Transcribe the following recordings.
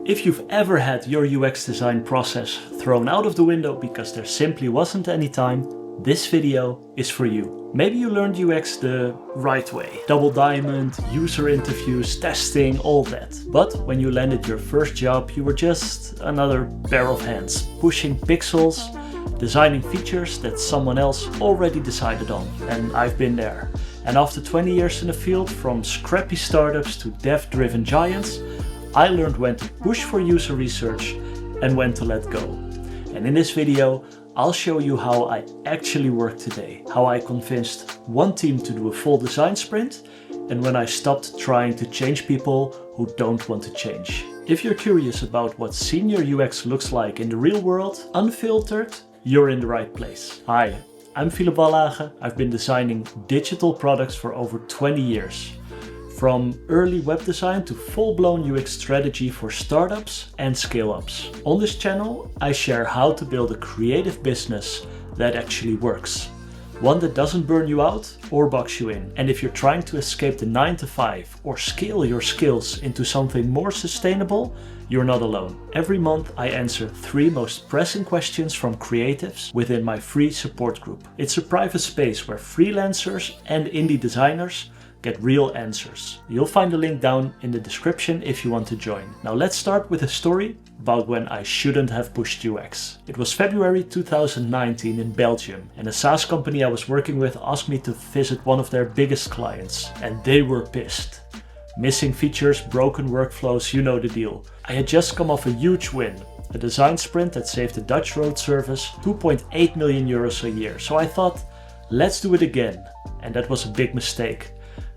If you've ever had your UX design process thrown out of the window because there simply wasn't any time, this video is for you. Maybe you learned UX the right way. Double diamond, user interviews, testing, all that. But when you landed your first job, you were just another pair of hands, pushing pixels, designing features that someone else already decided on. And I've been there. And after 20 years in the field, from scrappy startups to dev-driven giants, I learned when to push for user research and when to let go. And in this video, I'll show you how I actually work today, how I convinced one team to do a full design sprint, and when I stopped trying to change people who don't want to change. If you're curious about what senior UX looks like in the real world, unfiltered, you're in the right place. Hi, I'm Philip Wallage. I've been designing digital products for over 20 years. From early web design to full-blown UX strategy for startups and scale-ups. On this channel, I share how to build a creative business that actually works. One that doesn't burn you out or box you in. And if you're trying to escape the 9 to 5 or scale your skills into something more sustainable, you're not alone. Every month I answer 3 most pressing questions from creatives within my free support group. It's a private space where freelancers and indie designers get real answers. You'll find the link down in the description if you want to join. Now let's start with a story about when I shouldn't have pushed UX. It was February 2019 in Belgium, and a SaaS company I was working with asked me to visit one of their biggest clients, and they were pissed. Missing features, broken workflows, you know the deal. I had just come off a huge win, a design sprint that saved the Dutch road service 2.8 million euros a year. So I thought, let's do it again. And that was a big mistake.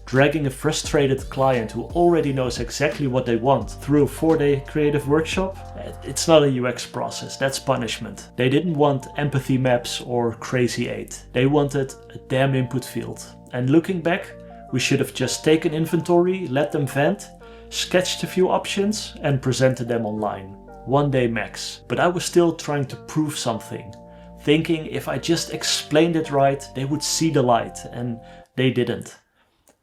Dragging a frustrated client who already knows exactly what they want through a 4-day creative workshop, it's not a UX process, that's punishment. They didn't want empathy maps or crazy 8. They wanted a damn input field. And looking back, we should have just taken inventory, let them vent, sketched a few options and presented them online. 1 day max. But I was still trying to prove something, thinking if I just explained it right, they would see the light, and they didn't.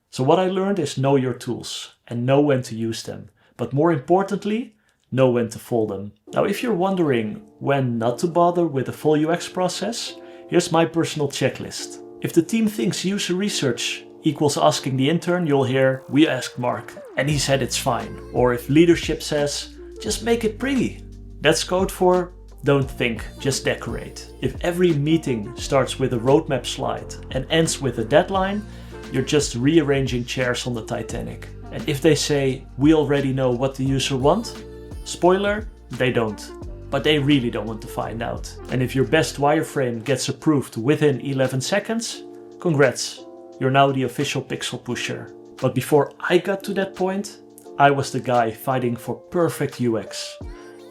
So what I learned is know your tools and know when to use them. But more importantly, know when to fold them. Now, if you're wondering when not to bother with a full UX process, here's my personal checklist. If the team thinks user research equals asking the intern, you'll hear, we asked Mark and he said it's fine. Or if leadership says, just make it pretty. That's code for don't think, just decorate. If every meeting starts with a roadmap slide and ends with a deadline, you're just rearranging chairs on the Titanic. And if they say, we already know what the user wants, spoiler, they don't. But they really don't want to find out. And if your best wireframe gets approved within 11 seconds, congrats, you're now the official pixel pusher. But before I got to that point, I was the guy fighting for perfect UX.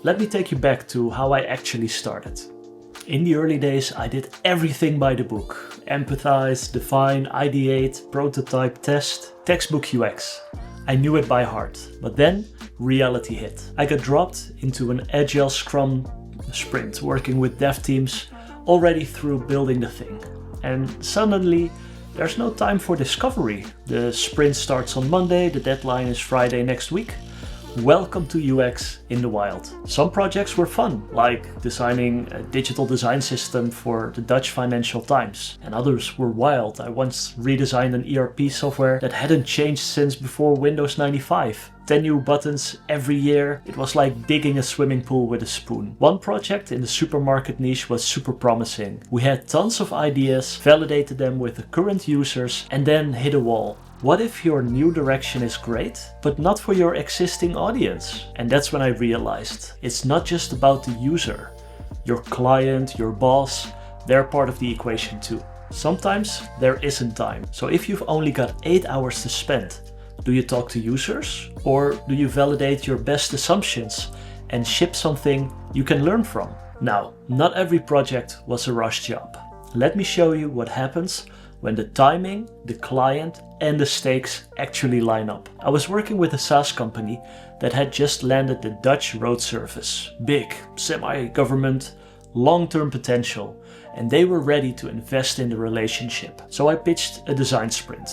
Let me take you back to how I actually started. In the early days, I did everything by the book. Empathize, define, ideate, prototype, test, textbook UX. I knew it by heart, but then reality hit. I got dropped into an agile scrum sprint, working with dev teams already through building the thing. And suddenly, there's no time for discovery. The sprint starts on Monday, the deadline is Friday next week. Welcome to UX in the wild. Some projects were fun, like designing a digital design system for the Dutch Financial Times. And others were wild. I once redesigned an ERP software that hadn't changed since before Windows 95. 10 new buttons every year. It was like digging a swimming pool with a spoon. One project in the supermarket niche was super promising. We had tons of ideas, validated them with the current users, and then hit a wall. What if your new direction is great, but not for your existing audience? And that's when I realized it's not just about the user. Your client, your boss, they're part of the equation too. Sometimes there isn't time. So if you've only got 8 hours to spend, do you talk to users? Or do you validate your best assumptions and ship something you can learn from? Now, not every project was a rush job. Let me show you what happens when the timing, the client, and the stakes actually line up. I was working with a SaaS company that had just landed the Dutch road service. Big, semi-government, long-term potential, and they were ready to invest in the relationship. So I pitched a design sprint,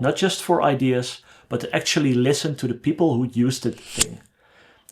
not just for ideas, but to actually listen to the people who used the thing.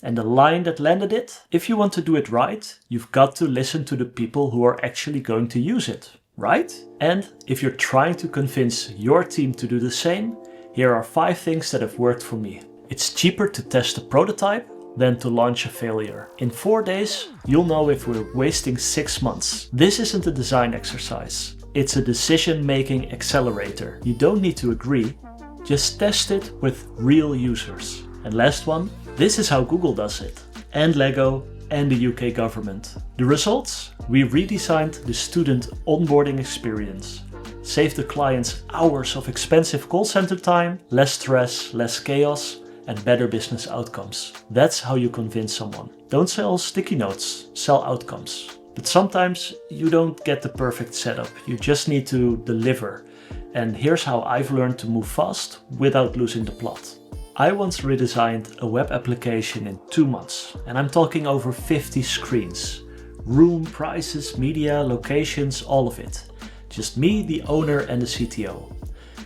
And the line that landed it: if you want to do it right, you've got to listen to the people who are actually going to use it, right? And if you're trying to convince your team to do the same, here are 5 things that have worked for me. It's cheaper to test a prototype than to launch a failure. In 4 days, you'll know if we're wasting 6 months. This isn't a design exercise. It's a decision-making accelerator. You don't need to agree, just test it with real users. And last one, this is how Google does it, and Lego, and the UK government. The results? We redesigned the student onboarding experience, saved the clients hours of expensive call center time, less stress, less chaos, and better business outcomes. That's how you convince someone. Don't sell sticky notes, sell outcomes. But sometimes you don't get the perfect setup, you just need to deliver. And here's how I've learned to move fast without losing the plot. I once redesigned a web application in 2 months, and I'm talking over 50 screens. Room, prices, media, locations, all of it. Just me, the owner, and the CTO.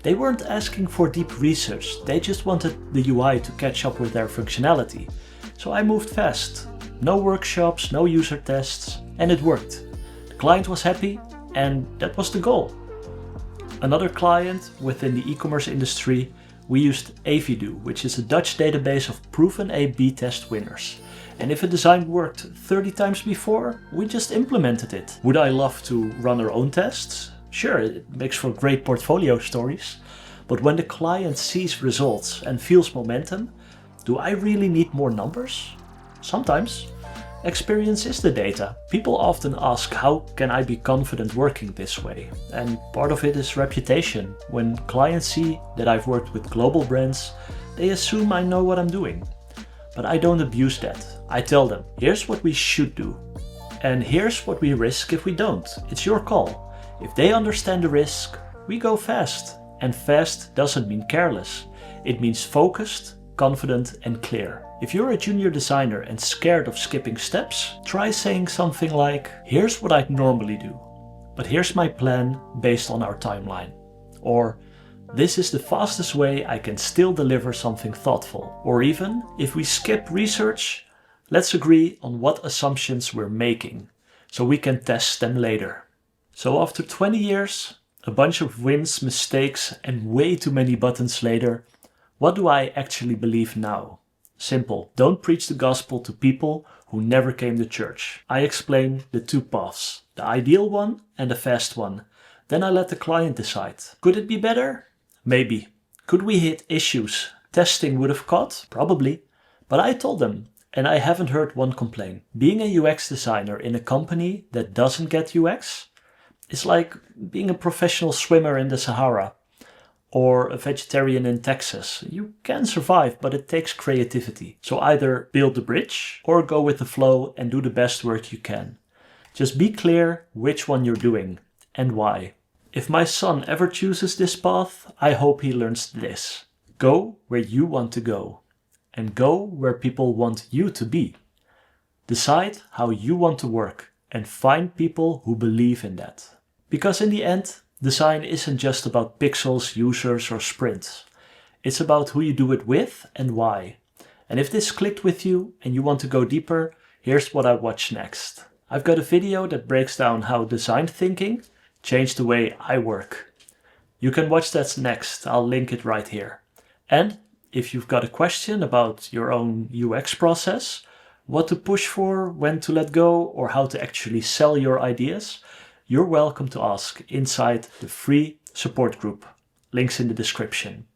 They weren't asking for deep research, they just wanted the UI to catch up with their functionality. So I moved fast. No workshops, no user tests, and it worked. The client was happy, and that was the goal. Another client within the e-commerce industry, we used Avido, which is a Dutch database of proven A/B test winners. And if a design worked 30 times before, we just implemented it. Would I love to run our own tests? Sure, it makes for great portfolio stories. But when the client sees results and feels momentum, do I really need more numbers? Sometimes. Experience is the data. People often ask, how can I be confident working this way? And part of it is reputation. When clients see that I've worked with global brands, they assume I know what I'm doing. But I don't abuse that. I tell them, here's what we should do. And here's what we risk if we don't. It's your call. If they understand the risk, we go fast. And fast doesn't mean careless. It means focused, confident, and clear. If you're a junior designer and scared of skipping steps, try saying something like, here's what I'd normally do, but here's my plan based on our timeline. Or, this is the fastest way I can still deliver something thoughtful. Or even, if we skip research, let's agree on what assumptions we're making, so we can test them later. So after 20 years, a bunch of wins, mistakes, and way too many buttons later, what do I actually believe now? Simple. Don't preach the gospel to people who never came to church. I explain the 2 paths, the ideal one and the fast one. Then I let the client decide. Could it be better? Maybe. Could we hit issues testing would have caught? Probably. But I told them, and I haven't heard one complaint. Being a UX designer in a company that doesn't get UX is like being a professional swimmer in the Sahara. Or a vegetarian in Texas. You can survive, but it takes creativity. So either build the bridge or go with the flow and do the best work you can. Just be clear which one you're doing and why. If my son ever chooses this path, I hope he learns this. Go where you want to go and go where people want you to be. Decide how you want to work and find people who believe in that. Because in the end, design isn't just about pixels, users, or sprints. It's about who you do it with and why. And if this clicked with you and you want to go deeper, here's what I watch next. I've got a video that breaks down how design thinking changed the way I work. You can watch that next, I'll link it right here. And if you've got a question about your own UX process, what to push for, when to let go, or how to actually sell your ideas, you're welcome to ask inside the free support group. Links in the description.